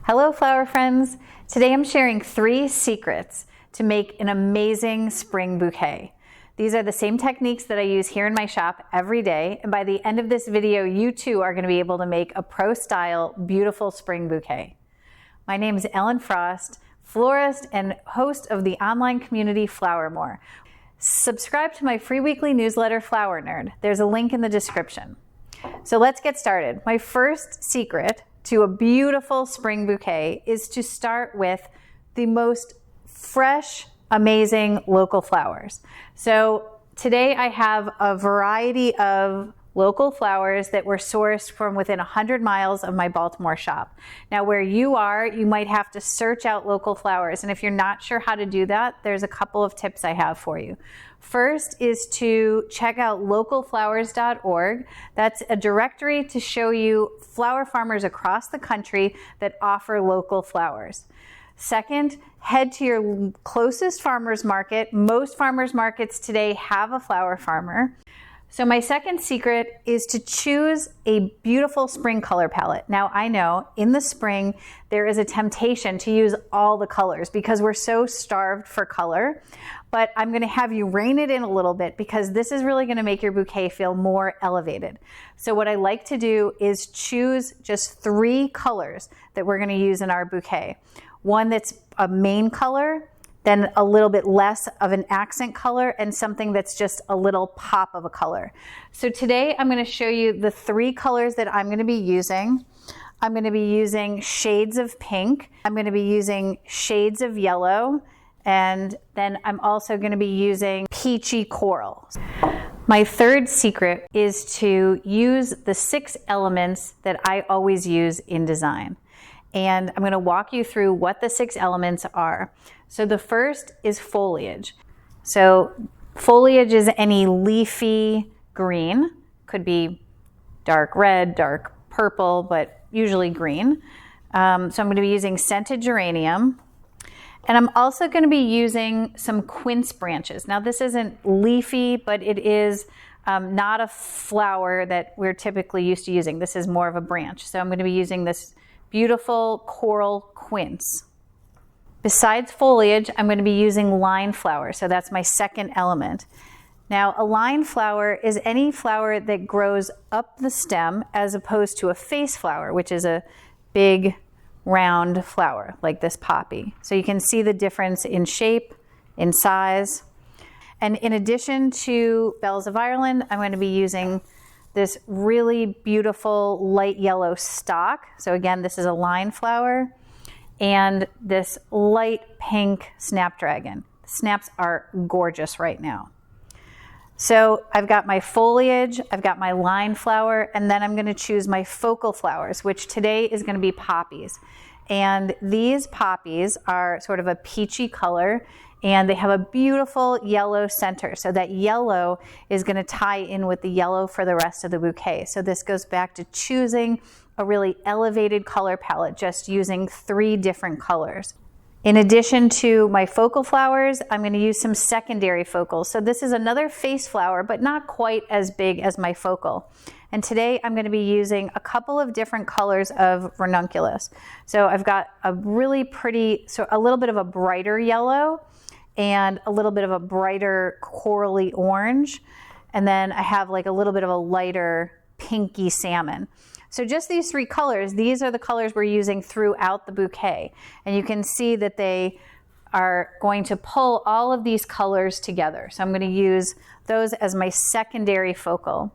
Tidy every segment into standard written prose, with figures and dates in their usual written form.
Hello flower friends! Today I'm sharing 3 secrets to make an amazing spring bouquet. These are the same techniques that I use here in my shop every day, and by the end of this video you too are going to be able to make a pro style beautiful spring bouquet. My name is Ellen Frost, florist and host of the online community Flower More. Subscribe to my free weekly newsletter Flower Nerd. There's a link in the description. So let's get started. My first secret to a beautiful spring bouquet is to start with the most fresh, amazing local flowers. So today I have a variety of local flowers that were sourced from within 100 miles of my Baltimore shop. Now where you are, you might have to search out local flowers, and if you're not sure how to do that, there's a couple of tips I have for you. First is to check out localflowers.org. That's a directory to show you flower farmers across the country that offer local flowers. Second, head to your closest farmer's market. Most farmers markets today have a flower farmer. So my second secret is to choose a beautiful spring color palette. Now I know in the spring there is a temptation to use all the colors because we're so starved for color, but I'm going to have you rein it in a little bit because this is really going to make your bouquet feel more elevated. So what I like to do is choose just 3 colors that we're going to use in our bouquet. One that's a main color, then a little bit less of an accent color, and something that's just a little pop of a color. So today I'm going to show you the 3 colors that I'm going to be using. I'm going to be using shades of pink, I'm going to be using shades of yellow, and then I'm also going to be using peachy coral. My third secret is to use the 6 elements that I always use in design. And I'm going to walk you through what the 6 elements are. So the first is foliage. So foliage is any leafy green, could be dark red, dark purple, but usually green. So I'm going to be using scented geranium. And I'm also going to be using some quince branches. Now this isn't leafy, but it is not a flower that we're typically used to using. This is more of a branch. So I'm going to be using this beautiful coral quince. Besides foliage, I'm going to be using line flower. So that's my second element. Now a line flower is any flower that grows up the stem as opposed to a face flower, which is a big round flower like this poppy. So you can see the difference in shape, in size. And in addition to Bells of Ireland, I'm going to be using this really beautiful light yellow stalk. So again, this is a line flower, and this light pink snapdragon. The snaps are gorgeous right now. So I've got my foliage, I've got my line flower, and then I'm going to choose my focal flowers, which today is going to be poppies. And these poppies are sort of a peachy color, and they have a beautiful yellow center. So that yellow is going to tie in with the yellow for the rest of the bouquet. So this goes back to choosing a really elevated color palette, just using 3 different colors. In addition to my focal flowers, I'm going to use some secondary focals. So this is another face flower, but not quite as big as my focal. And today I'm going to be using a couple of different colors of ranunculus. So I've got a really pretty, so a little bit of a brighter yellow, and a little bit of a brighter corally orange. And then I have like a little bit of a lighter pinky salmon. So just these 3 colors, these are the colors we're using throughout the bouquet. And you can see that they are going to pull all of these colors together. So I'm going to use those as my secondary focal.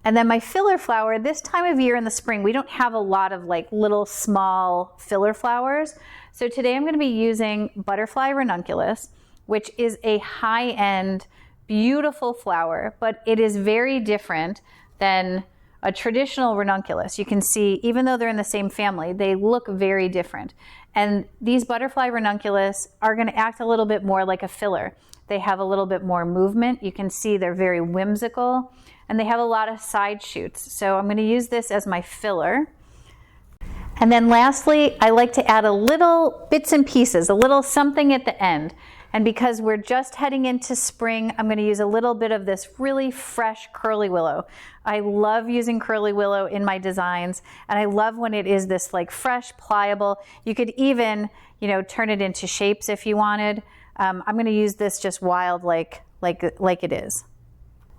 And then my filler flower, this time of year in the spring, we don't have a lot of like little small filler flowers. So today I'm going to be using butterfly ranunculus, which is a high-end, beautiful flower, but it is very different than a traditional ranunculus. You can see, even though they're in the same family, they look very different. And these butterfly ranunculus are going to act a little bit more like a filler. They have a little bit more movement. You can see they're very whimsical, and they have a lot of side shoots. So I'm going to use this as my filler. And then lastly, I like to add a little bits and pieces, a little something at the end. And because we're just heading into spring, I'm going to use a little bit of this really fresh curly willow. I love using curly willow in my designs, and I love when it is this like fresh, pliable. You could even, you know, turn it into shapes if you wanted. I'm going to use this just wild like it is.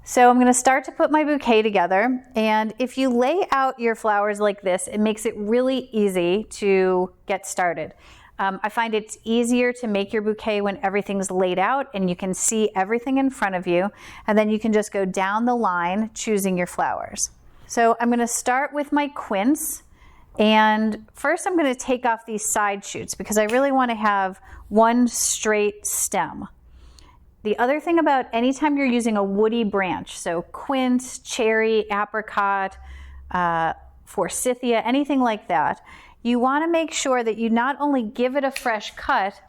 So I'm going to start to put my bouquet together, and if you lay out your flowers like this, it makes it really easy to get started. I find it's easier to make your bouquet when everything's laid out and you can see everything in front of you, and then you can just go down the line choosing your flowers. So I'm going to start with my quince, and first I'm going to take off these side shoots because I really want to have one straight stem. The other thing about anytime you're using a woody branch, so quince, cherry, apricot, forsythia, anything like that, you want to make sure that you not only give it a fresh cut,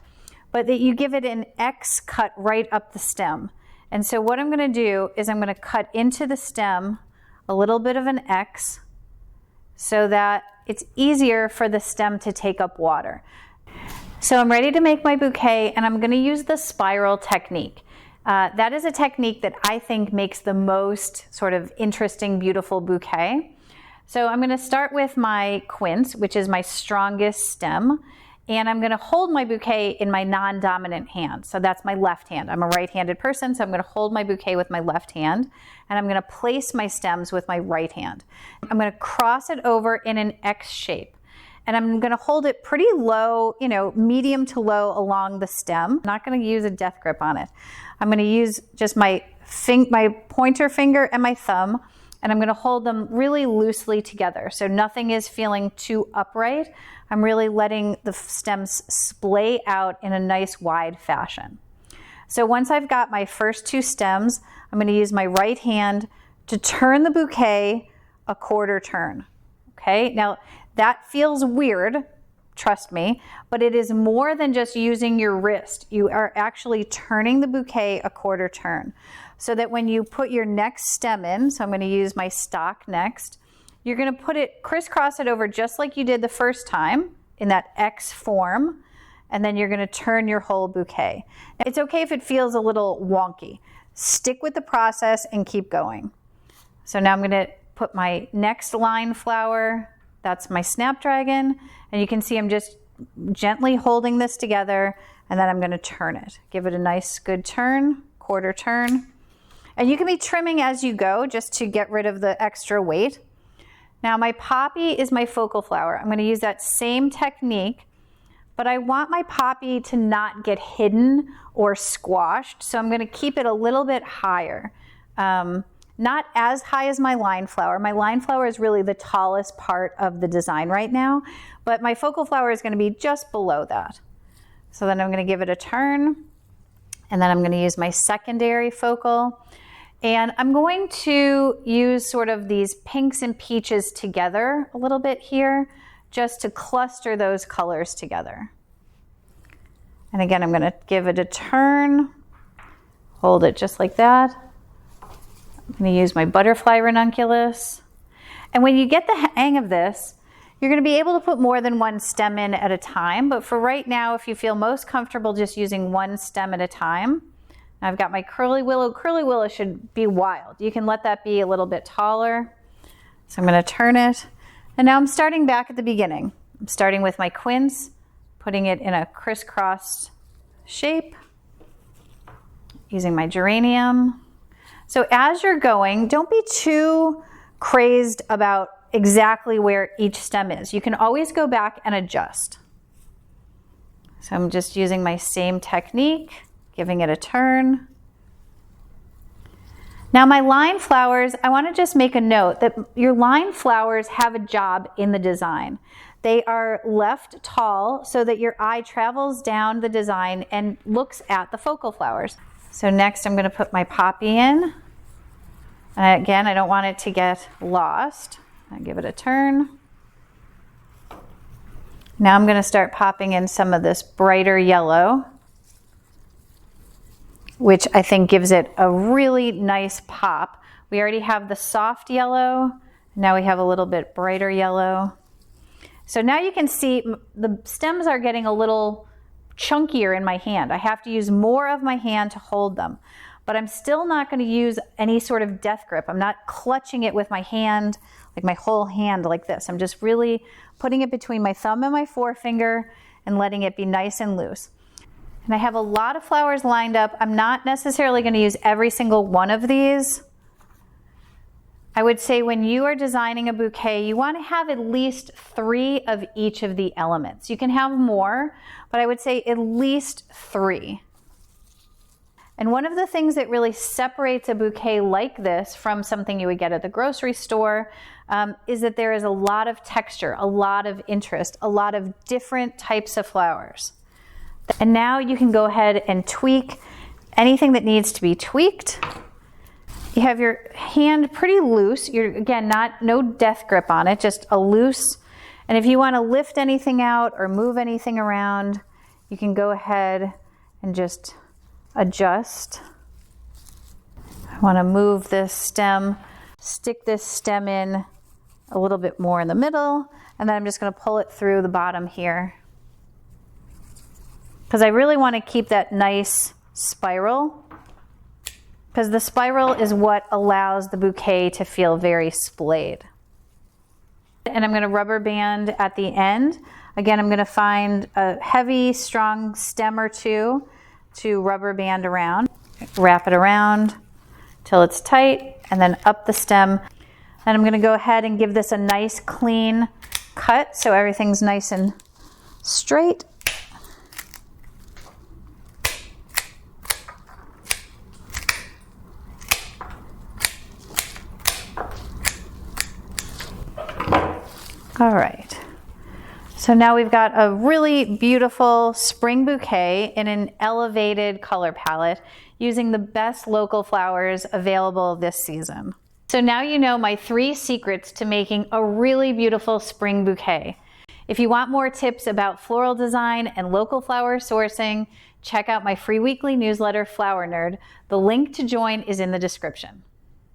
but that you give it an X cut right up the stem. And so what I'm going to do is I'm going to cut into the stem a little bit of an X so that it's easier for the stem to take up water. So I'm ready to make my bouquet, and I'm going to use the spiral technique. That is a technique that I think makes the most sort of interesting, beautiful bouquet. So I'm going to start with my quince, which is my strongest stem, and I'm going to hold my bouquet in my non-dominant hand. So that's my left hand. I'm a right-handed person, so I'm going to hold my bouquet with my left hand, and I'm going to place my stems with my right hand. I'm going to cross it over in an X shape. And I'm going to hold it pretty low, you know, medium to low along the stem. I'm not going to use a death grip on it. I'm going to use just my pointer finger and my thumb, and I'm going to hold them really loosely together. So nothing is feeling too upright. I'm really letting the stems splay out in a nice wide fashion. So once I've got my first two stems, I'm going to use my right hand to turn the bouquet a quarter turn. Okay, now that feels weird, trust me, but it is more than just using your wrist. You are actually turning the bouquet a quarter turn so that when you put your next stem in, so I'm going to use my stock next, you're going to put it, crisscross it over just like you did the first time in that X form, and then you're going to turn your whole bouquet. It's okay if it feels a little wonky. Stick with the process and keep going. So now I'm going to put my next line flower. That's my snapdragon, and you can see I'm just gently holding this together, and then I'm going to turn it. Give it a nice good turn, quarter turn. And you can be trimming as you go just to get rid of the extra weight. Now my poppy is my focal flower. I'm going to use that same technique, but I want my poppy to not get hidden or squashed, so I'm going to keep it a little bit higher. Not as high as my line flower. My line flower is really the tallest part of the design right now, but my focal flower is going to be just below that. So then I'm going to give it a turn, and then I'm going to use my secondary focal, and I'm going to use sort of these pinks and peaches together a little bit here, just to cluster those colors together. And again, I'm going to give it a turn, hold it just like that. I'm going to use my butterfly ranunculus. And when you get the hang of this, you're going to be able to put more than one stem in at a time. But for right now, if you feel most comfortable just using one stem at a time, I've got my curly willow. Curly willow should be wild. You can let that be a little bit taller. So I'm going to turn it. And now I'm starting back at the beginning. I'm starting with my quince, putting it in a crisscrossed shape, using my geranium. So as you're going, don't be too crazed about exactly where each stem is. You can always go back and adjust. So I'm just using my same technique, giving it a turn. Now my line flowers, I want to just make a note that your line flowers have a job in the design. They are left tall so that your eye travels down the design and looks at the focal flowers. So next I'm going to put my poppy in. And again, I don't want it to get lost. I give it a turn. Now I'm going to start popping in some of this brighter yellow, which I think gives it a really nice pop. We already have the soft yellow. Now we have a little bit brighter yellow. So now you can see the stems are getting a little chunkier in my hand. I have to use more of my hand to hold them. But I'm still not going to use any sort of death grip. I'm not clutching it with my hand, like my whole hand like this. I'm just really putting it between my thumb and my forefinger and letting it be nice and loose. And I have a lot of flowers lined up. I'm not necessarily going to use every single one of these. I would say when you are designing a bouquet, you want to have at least 3 of each of the elements. You can have more, but I would say at least 3. And one of the things that really separates a bouquet like this from something you would get at the grocery store is that there is a lot of texture, a lot of interest, a lot of different types of flowers. And now you can go ahead and tweak anything that needs to be tweaked. You have your hand pretty loose. You're, again, no death grip on it, just a loose. And if you want to lift anything out or move anything around, you can go ahead and just adjust. I want to move this stem, stick this stem in a little bit more in the middle, and then I'm just going to pull it through the bottom here. Because I really want to keep that nice spiral, because the spiral is what allows the bouquet to feel very splayed. And I'm going to rubber band at the end. Again, I'm going to find a heavy, strong stem or two to rubber band around. Wrap it around till it's tight, and then up the stem. And I'm going to go ahead and give this a nice clean cut so everything's nice and straight. All right, so now we've got a really beautiful spring bouquet in an elevated color palette using the best local flowers available this season. So now you know my 3 secrets to making a really beautiful spring bouquet. If you want more tips about floral design and local flower sourcing, check out my free weekly newsletter, Flower Nerd. The link to join is in the description.